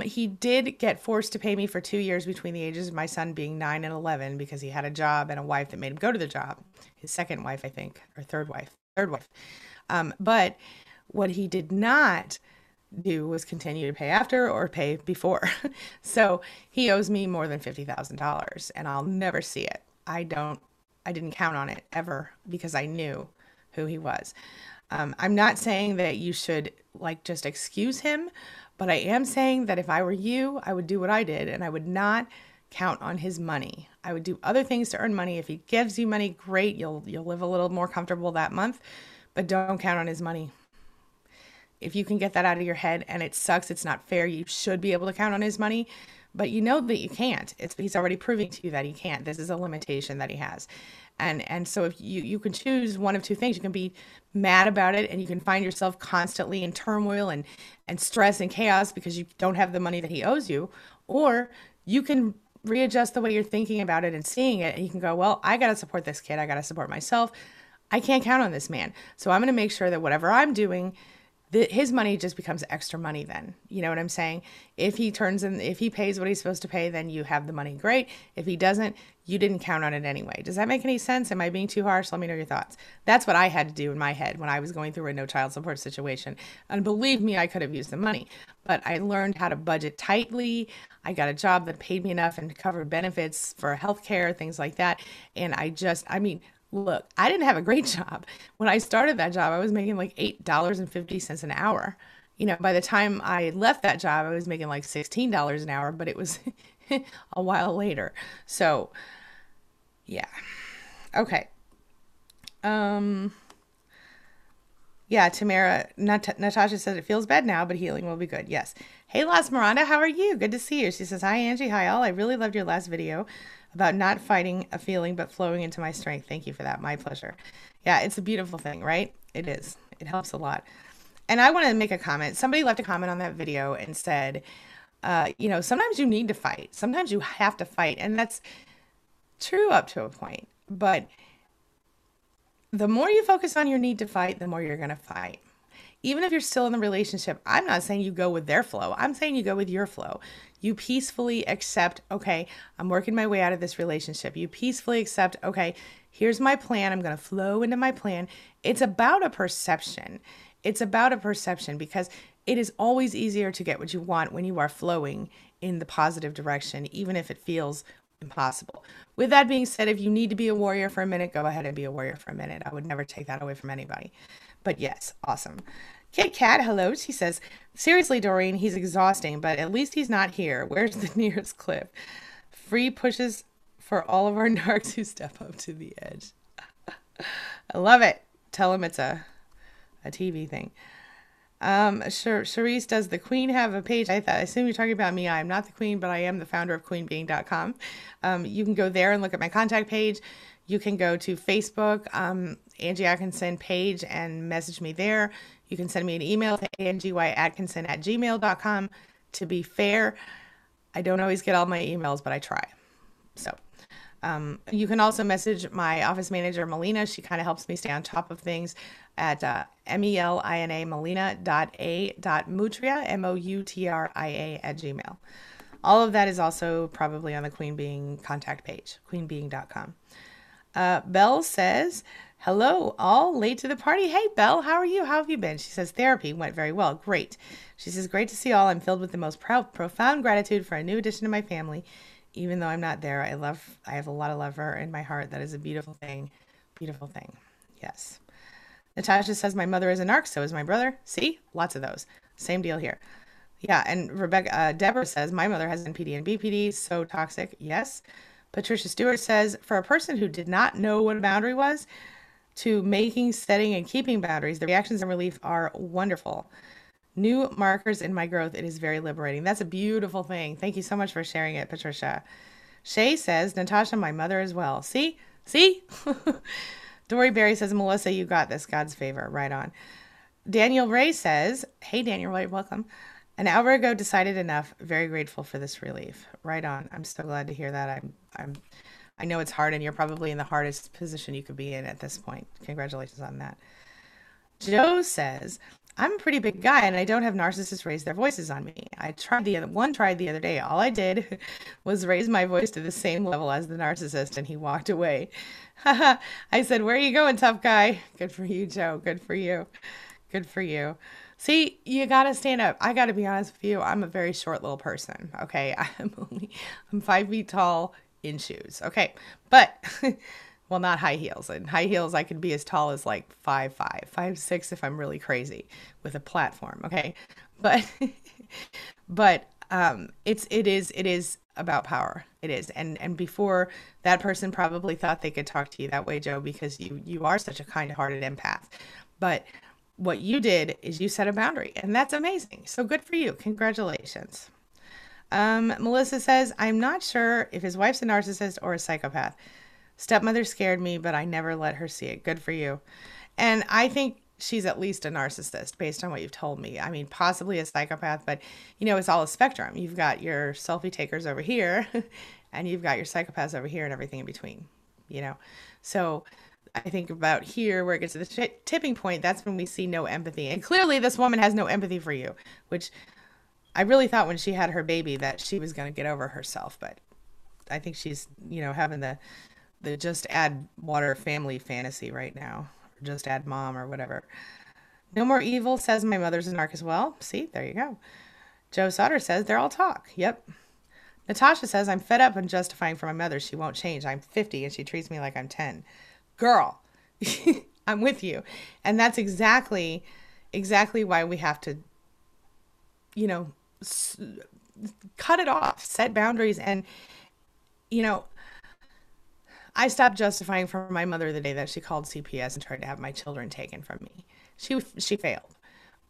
He did get forced to pay me for 2 years between the ages of my son being 9 and 11 because he had a job and a wife that made him go to the job. His second wife, I think, or third wife. But what he did not do was continue to pay after or pay before. So he owes me more than $50,000 and I'll never see it. I didn't count on it ever because I knew who he was. I'm not saying that you should like just excuse him, but I am saying that if I were you, I would do what I did and I would not count on his money. I would do other things to earn money. If he gives you money, great. You'll live a little more comfortable that month, but don't count on his money. If you can get that out of your head, and it sucks, it's not fair. You should be able to count on his money, but you know that you can't. He's already proving to you that he can't. This is a limitation that he has. And so if you can choose one of two things, you can be mad about it and you can find yourself constantly in turmoil and stress and chaos because you don't have the money that he owes you, or you can readjust the way you're thinking about it and seeing it, and you can go, well, I got to support this kid. I got to support myself. I can't count on this man. So I'm going to make sure that whatever I'm doing, his money just becomes extra money then. You know what I'm saying? If he pays what he's supposed to pay, then you have the money. Great. If he doesn't, you didn't count on it anyway. Does that make any sense? Am I being too harsh? Let me know your thoughts. That's what I had to do in my head when I was going through a no child support situation. And believe me, I could have used the money, but I learned how to budget tightly. I got a job that paid me enough and covered benefits for healthcare, things like that. And Look, I didn't have a great job. When I started that job, I was making like $8.50 an hour. By the time I left that job, I was making like $16 an hour, but it was a while later. So, yeah. Okay. Um, yeah, Natasha says it feels bad now, but healing will be good. Yes. Hey, Las Miranda, how are you? Good to see you. She says, hi, Angie. Hi, all. I really loved your last video about not fighting a feeling, but flowing into my strength. Thank you for that. My pleasure. Yeah, it's a beautiful thing, right? It is. It helps a lot. And I want to make a comment. Somebody left a comment on that video and said, sometimes you need to fight. Sometimes you have to fight. And that's true up to a point. But the more you focus on your need to fight, the more you're going to fight. Even if you're still in the relationship, I'm not saying you go with their flow. I'm saying you go with your flow. You peacefully accept, okay, I'm working my way out of this relationship. You peacefully accept, okay, here's my plan. I'm going to flow into my plan. It's about a perception. It's about a perception because it is always easier to get what you want when you are flowing in the positive direction, even if it feels impossible. With that being said, if you need to be a warrior for a minute, go ahead and be a warrior for a minute. I would never take that away from anybody. But yes, awesome. Kit Kat, hello. She says, seriously, Doreen, he's exhausting, but at least he's not here. Where's the nearest cliff? Free pushes for all of our narcs who step up to the edge. I love it. Tell him it's a TV thing. Charisse, does the queen have a page? I assume you're talking about me. I'm not the queen, but I am the founder of queenbeing.com. You can go there and look at my contact page. You can go to Facebook, Angie Atkinson page, and message me there. You can send me an email to angyatkinson@gmail.com. To be fair, I don't always get all my emails, but I try. So you can also message my office manager, Melina. She kind of helps me stay on top of things at melina melina.a.mutria, MOUTRIA @gmail. All of that is also probably on the Queen Being contact page, queenbeing.com. Belle says, hello, all late to the party. Hey, Belle, how are you? How have you been? She says, therapy went very well. Great. She says, great to see all. I'm filled with the most profound gratitude for a new addition to my family. Even though I'm not there, I have a lot of love for her in my heart. That is a beautiful thing. Beautiful thing. Yes. Natasha says, my mother is a narc, so is my brother. See? Lots of those. Same deal here. Yeah, and Deborah says, my mother has NPD and BPD, so toxic. Yes. Patricia Stewart says, for a person who did not know what a boundary was, to making, setting, and keeping boundaries, the reactions and relief are wonderful. New markers in my growth. It is very liberating. That's a beautiful thing. Thank you so much for sharing it, Patricia. Shay says, Natasha, my mother as well. See? Dory Berry says, Melissa, you got this. God's favor. Right on. Daniel Ray says, hey, Daniel Ray, welcome. An hour ago, decided enough. Very grateful for this relief. Right on. I'm so glad to hear that. I know it's hard, and you're probably in the hardest position you could be in at this point. Congratulations on that. Joe says, I'm a pretty big guy, and I don't have narcissists raise their voices on me. I tried the other day. All I did was raise my voice to the same level as the narcissist, and he walked away. I said, where are you going, tough guy? Good for you, Joe. Good for you. Good for you. See, you got to stand up. I got to be honest with you. I'm a very short little person. Okay. I'm 5 feet tall in shoes. Okay. But, well, not high heels. In high heels, I could be as tall as like 5'5", 5'6" if I'm really crazy with a platform. Okay. But, it is about power. It is. And before, that person probably thought they could talk to you that way, Joe, because you are such a kind-hearted empath. But what you did is you set a boundary, and that's amazing. So good for you. Congratulations. Melissa says, I'm not sure if his wife's a narcissist or a psychopath. Stepmother scared me, but I never let her see it. Good for you. And I think she's at least a narcissist based on what you've told me. I mean, possibly a psychopath, but it's all a spectrum. You've got your selfie takers over here and you've got your psychopaths over here and everything in between, So I think about here where it gets to the tipping point, that's when we see no empathy. And clearly this woman has no empathy for you, which I really thought when she had her baby that she was going to get over herself. But I think she's, having the just add water family fantasy right now, or just add mom or whatever. No more evil says my mother's a narc as well. See, there you go. Joe Sutter says they're all talk. Yep. Natasha says I'm fed up and justifying for my mother. She won't change. I'm 50 and she treats me like I'm 10. girl, I'm with you. And that's exactly why we have to, you know, cut it off, set boundaries. And, you know, I stopped justifying for my mother the day that she called CPS and tried to have my children taken from me. She failed.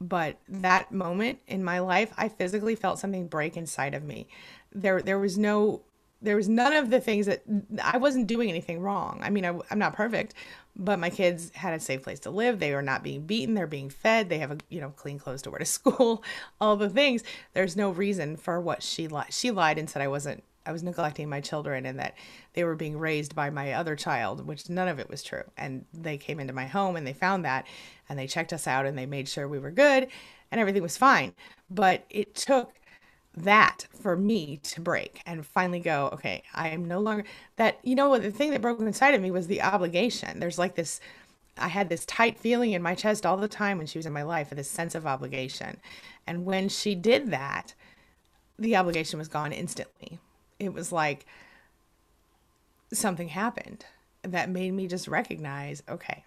But that moment in my life, I physically felt something break inside of me. There was none of the things that I wasn't doing anything wrong. I mean, I'm not perfect, but my kids had a safe place to live. They are not being beaten. They're being fed. They have clean clothes to wear to school, all the things. There's no reason for what she lied. She lied and said I was neglecting my children and that they were being raised by my other child, which none of it was true. And they came into my home and they found that and they checked us out and they made sure we were good and everything was fine. But it took that for me to break and finally go, okay, I am no longer that, what the thing that broke inside of me was the obligation. There's like this, I had this tight feeling in my chest all the time when she was in my life, this sense of obligation. And when she did that, the obligation was gone instantly. It was like something happened that made me just recognize, okay,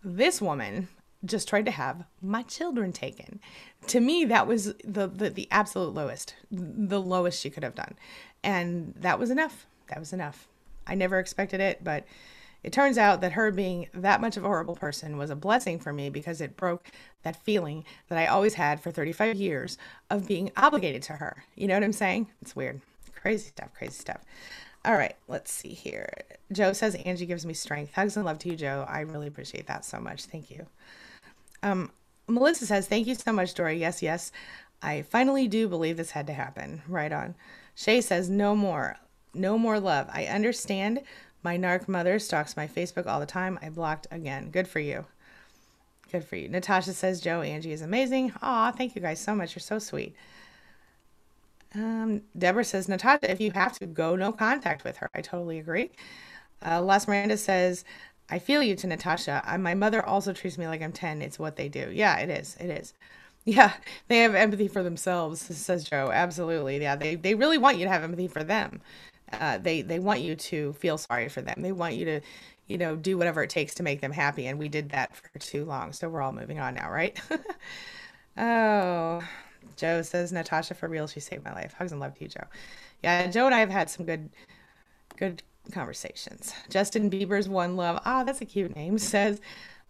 this woman just tried to have my children taken. To me, that was the absolute lowest, the lowest she could have done. And that was enough. That was enough. I never expected it, but it turns out that her being that much of a horrible person was a blessing for me because it broke that feeling that I always had for 35 years of being obligated to her. You know what I'm saying? It's weird. Crazy stuff, crazy stuff. All right, let's see here. Joe says, Angie gives me strength. Hugs and love to you, Joe. I really appreciate that so much. Thank you. Melissa says, thank you so much, Dory. Yes, yes. I finally do believe this had to happen. Right on. Shay says, no more love. I understand. My narc mother stalks my Facebook all the time. I blocked again. Good for you. Good for you. Natasha says, Joe, Angie is amazing. Aw, thank you guys so much. You're so sweet. Deborah says, Natasha, if you have to, go no contact with her. I totally agree. Las Miranda says, I feel you to Natasha. My mother also treats me like I'm 10. It's what they do. Yeah, it is. It is. Yeah, they have empathy for themselves, says Joe. Absolutely. Yeah, they really want you to have empathy for them. They want you to feel sorry for them. They want you to, do whatever it takes to make them happy. And we did that for too long. So we're all moving on now, right? Oh, Joe says, Natasha, for real, she saved my life. Hugs and love to you, Joe. Yeah, Joe and I have had some good conversations. Justin Bieber's One Love, that's a cute name, says,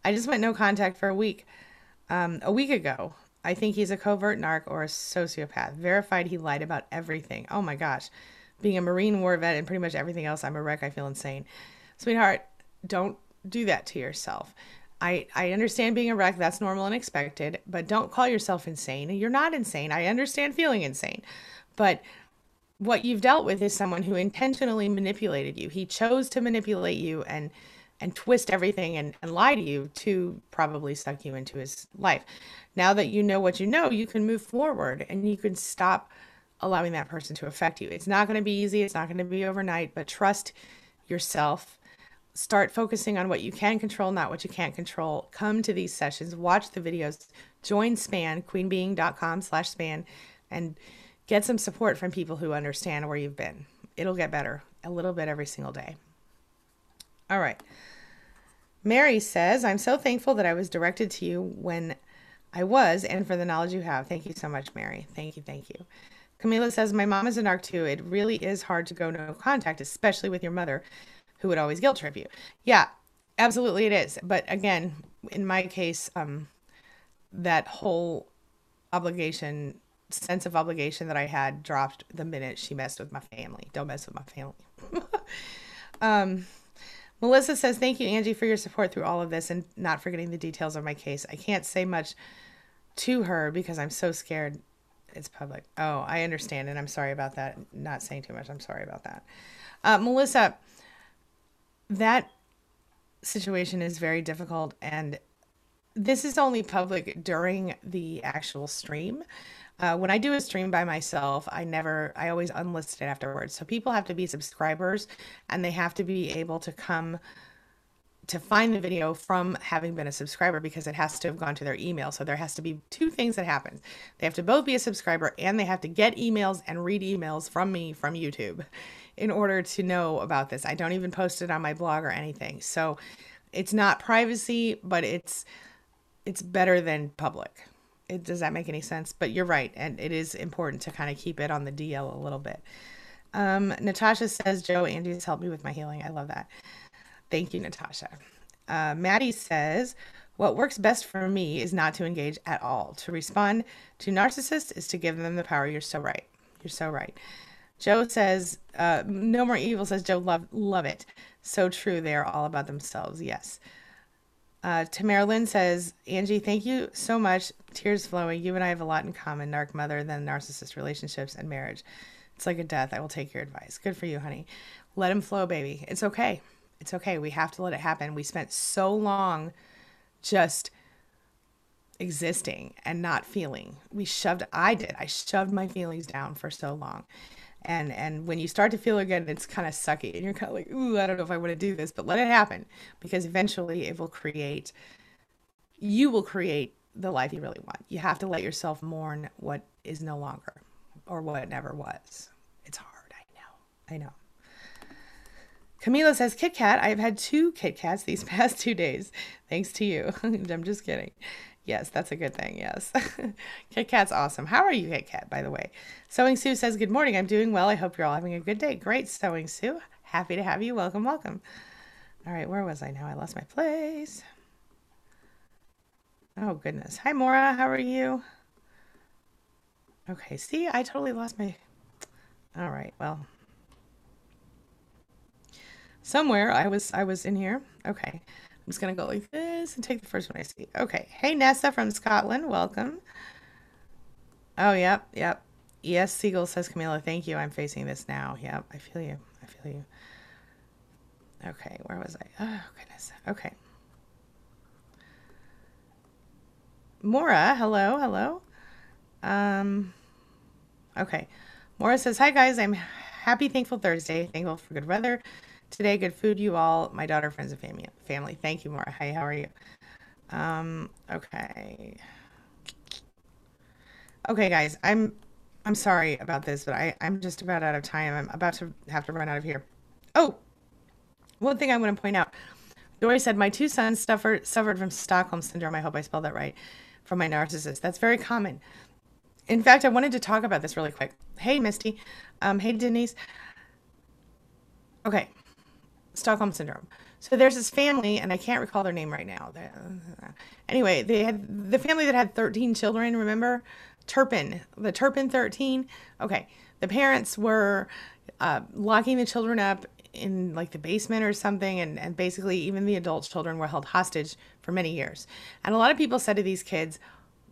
I just went no contact for a week ago. I think he's a covert narc or a sociopath. Verified he lied about everything. Oh my gosh. Being a Marine War vet and pretty much everything else, I'm a wreck. I feel insane. Sweetheart, don't do that to yourself. I understand being a wreck. That's normal and expected, but don't call yourself insane. You're not insane. I understand feeling insane, but what you've dealt with is someone who intentionally manipulated you. He chose to manipulate you and twist everything and lie to you to probably suck you into his life. Now that you know what you know, you can move forward and you can stop allowing that person to affect you. It's not going to be easy. It's not going to be overnight, but trust yourself. Start focusing on what you can control, not what you can't control. Come to these sessions, watch the videos, join SPAN, queenbeing.com/SPAN, and get some support from people who understand where you've been. It'll get better a little bit every single day. All right. Mary says, I'm so thankful that I was directed to you when I was and for the knowledge you have. Thank you so much, Mary. Thank you. Thank you. Camila says, my mom is a narc too. It really is hard to go no contact, especially with your mother, who would always guilt trip you. Yeah, absolutely it is. But again, in my case, that whole sense of obligation that I had dropped the minute she messed with my family. Don't mess with my family. Melissa says, thank you, Angie, for your support through all of this and not forgetting the details of my case. I can't say much to her because I'm so scared it's public. Oh, I understand. And I'm sorry about that. Not saying too much. I'm sorry about that. Melissa, that situation is very difficult, and this is only public during the actual stream. When I do a stream by myself, I always unlist it afterwards. So people have to be subscribers and they have to be able to come to find the video from having been a subscriber because it has to have gone to their email. So there has to be two things that happen. They have to both be a subscriber and they have to get emails and read emails from me from YouTube in order to know about this. I don't even post it on my blog or anything. So it's not privacy, but it's better than public. Does that make any sense? But you're right. And it is important to kind of keep it on the DL a little bit. Natasha says, Joe, Andy's helped me with my healing. I love that. Thank you, Natasha. Maddie says, what works best for me is not to engage at all. To respond to narcissists is to give them the power. You're so right. You're so right. Joe says, no more evil, says Joe, love it. So true. They are all about themselves. Yes. Tamara Lynn says, Angie, thank you so much. Tears flowing. You and I have a lot in common. Narc mother, then narcissist relationships and marriage. It's like a death. I will take your advice. Good for you, honey. Let him flow, baby. It's okay. It's okay. We have to let it happen. We spent so long just existing and not feeling. I shoved my feelings down for so long. And when you start to feel again, it's kind of sucky and you're kind of like, ooh, I don't know if I want to do this, but let it happen because eventually you will create the life you really want. You have to let yourself mourn what is no longer or what never was. It's hard. I know. Camila says, Kit Kat, I have had 2 Kit Kats these past 2 days. Thanks to you. I'm just kidding. Yes, that's a good thing. Yes. Kit Kat's awesome. How are you, Kit Kat, by the way? Sewing Sue says, good morning. I'm doing well. I hope you're all having a good day. Great, Sewing Sue. Happy to have you. Welcome, welcome. All right, where was I now? I lost my place. Oh, goodness. Hi, Maura. How are you? Okay, see, I totally lost my... All right, well... Somewhere I was in here. Okay. I'm just going to go like this and take the first one I see. Okay. Hey, Nessa from Scotland. Welcome. Oh, yep. Yes, Siegel says, Camila, thank you. I'm facing this now. Yep. I feel you. Okay. Where was I? Oh, goodness. Okay. Maura. Hello. Okay. Maura says, hi, guys. I'm happy, thankful Thursday. Thankful for good weather. Today, good food, you all, my daughter, friends, and family. Thank you, Maura. Hi, how are you? Okay. Okay, guys, I'm sorry about this, but I'm just about out of time. I'm about to have to run out of here. Oh, one thing I want to point out. Dory said, my 2 sons suffered from Stockholm Syndrome. I hope I spelled that right. From my narcissist. That's very common. In fact, I wanted to talk about this really quick. Hey, Misty. Hey, Denise. Okay. Stockholm Syndrome. So there's this family, and I can't recall their name right now. Anyway, they had the family that had 13 children, remember? The Turpin 13. Okay. The parents were locking the children up in like the basement or something, and basically even the adult children were held hostage for many years. And a lot of people said to these kids,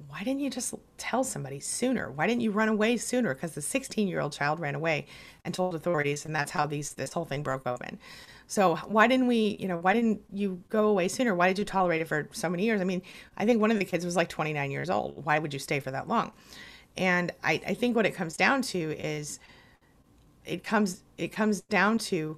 why didn't you just tell somebody sooner? Why didn't you run away sooner? Because the 16-year-old child ran away and told authorities, and that's how this whole thing broke open. So why didn't you go away sooner? Why did you tolerate it for so many years? I mean, I think one of the kids was like 29 years old. Why would you stay for that long? And I think what it comes down to is it comes down to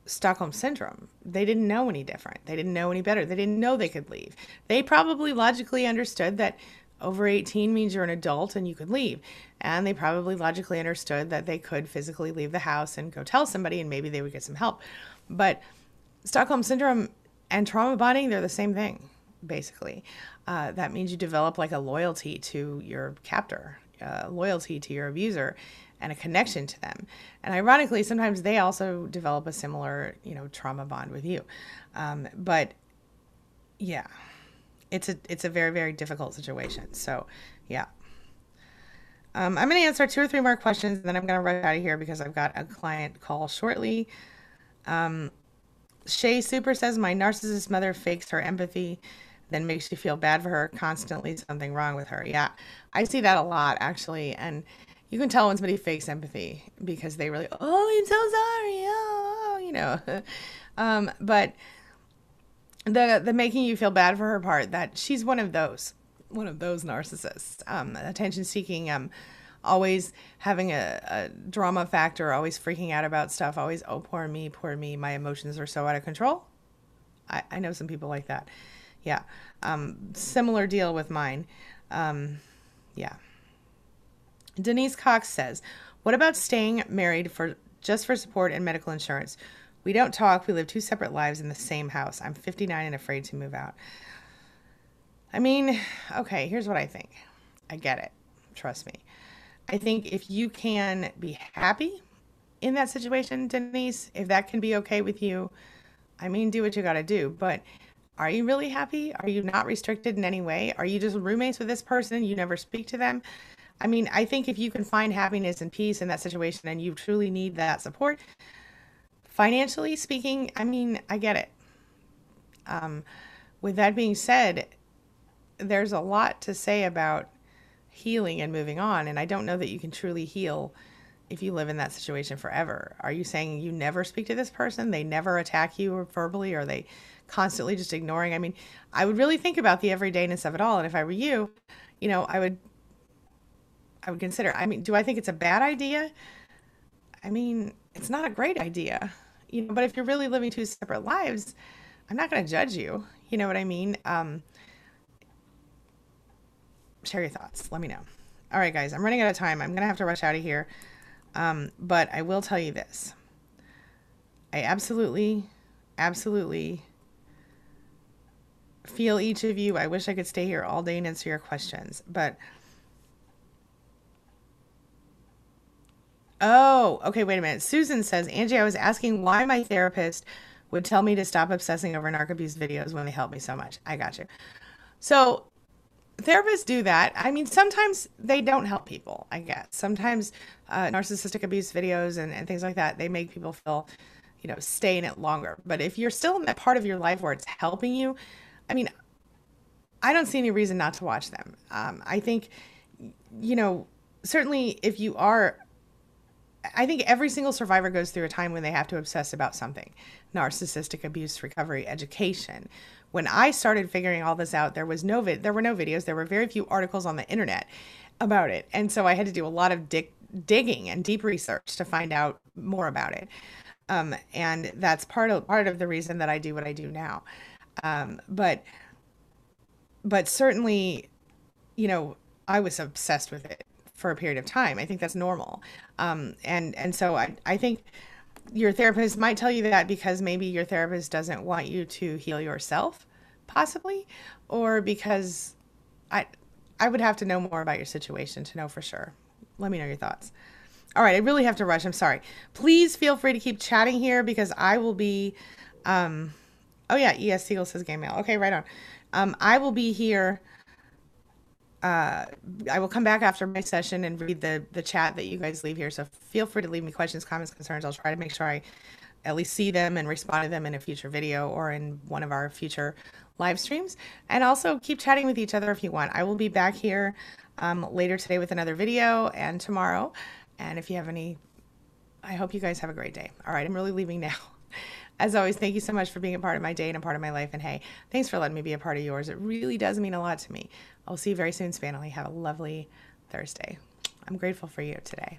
Stockholm Syndrome. They didn't know any different. They didn't know any better. They didn't know they could leave. They probably logically understood that over 18 means you're an adult and you could leave. And they probably logically understood that they could physically leave the house and go tell somebody and maybe they would get some help. But Stockholm Syndrome and trauma bonding, they're the same thing, basically. That means you develop like a loyalty to your captor, loyalty to your abuser, and a connection to them. And ironically, sometimes they also develop a similar, trauma bond with you. But yeah, it's a very, very difficult situation. So yeah. I'm going to answer 2 or 3 more questions, and then I'm going to rush out of here because I've got a client call shortly. Shay Super says, my narcissist mother fakes her empathy, then makes you feel bad for her, constantly something wrong with her. Yeah, I see that a lot, actually. And you can tell when somebody fakes empathy because they really, oh, I'm so sorry. Oh, but the making you feel bad for her part, that she's one of those narcissists, attention seeking, always having a drama factor, always freaking out about stuff, always, oh, poor me, my emotions are so out of control. I know some people like that. Yeah. Similar deal with mine. Yeah. Denise Cox says, what about staying married just for support and medical insurance? We don't talk. We live 2 separate lives in the same house. I'm 59 and afraid to move out. I mean, okay, here's what I think. I get it. Trust me. I think if you can be happy in that situation, Denise, if that can be okay with you, I mean, do what you got to do. But are you really happy? Are you not restricted in any way? Are you just roommates with this person? You never speak to them? I mean, I think if you can find happiness and peace in that situation and you truly need that support, financially speaking, I mean, I get it. With that being said, there's a lot to say about healing and moving on. And I don't know that you can truly heal if you live in that situation forever. Are you saying you never speak to this person? They never attack you verbally? Or are they constantly just ignoring? I mean, I would really think about the everydayness of it all. And if I were you, I would consider, I mean, do I think it's a bad idea? I mean, it's not a great idea, but if you're really living 2 separate lives, I'm not going to judge you. You know what I mean? Share your thoughts. Let me know. All right, guys, I'm running out of time. I'm going to have to rush out of here. But I will tell you this. I absolutely feel each of you. I wish I could stay here all day and answer your questions, but oh, okay, wait a minute. Susan says, Angie, I was asking why my therapist would tell me to stop obsessing over narc abuse videos when they help me so much. I got you. So therapists do that. I mean, sometimes they don't help people, I guess. Sometimes narcissistic abuse videos and things like that, they make people feel, stay in it longer. But if you're still in that part of your life where it's helping you, I mean, I don't see any reason not to watch them. I think, certainly if you are, I think every single survivor goes through a time when they have to obsess about something. Narcissistic abuse recovery education. When I started figuring all this out, there were no videos. There were very few articles on the internet about it. And so I had to do a lot of digging and deep research to find out more about it. And that's part of the reason that I do what I do now. But certainly, I was obsessed with it for a period of time. I think that's normal. And so I think your therapist might tell you that because maybe your therapist doesn't want you to heal yourself, possibly, or because I would have to know more about your situation to know for sure. Let me know your thoughts. All right, I really have to rush. I'm sorry. Please feel free to keep chatting here because I will be, oh yeah, ES Siegel says game mail. Okay, right on. I will be here. I will come back after my session and read the chat that you guys leave here. So feel free to leave me questions, comments, concerns. I'll try to make sure I at least see them and respond to them in a future video or in one of our future live streams. And also keep chatting with each other if you want. I will be back here later today with another video and tomorrow. And if you have any, I hope you guys have a great day. All right, I'm really leaving now. As always, thank you so much for being a part of my day and a part of my life. And hey, thanks for letting me be a part of yours. It really does mean a lot to me. I'll see you very soon, SPANily. Have a lovely Thursday. I'm grateful for you today.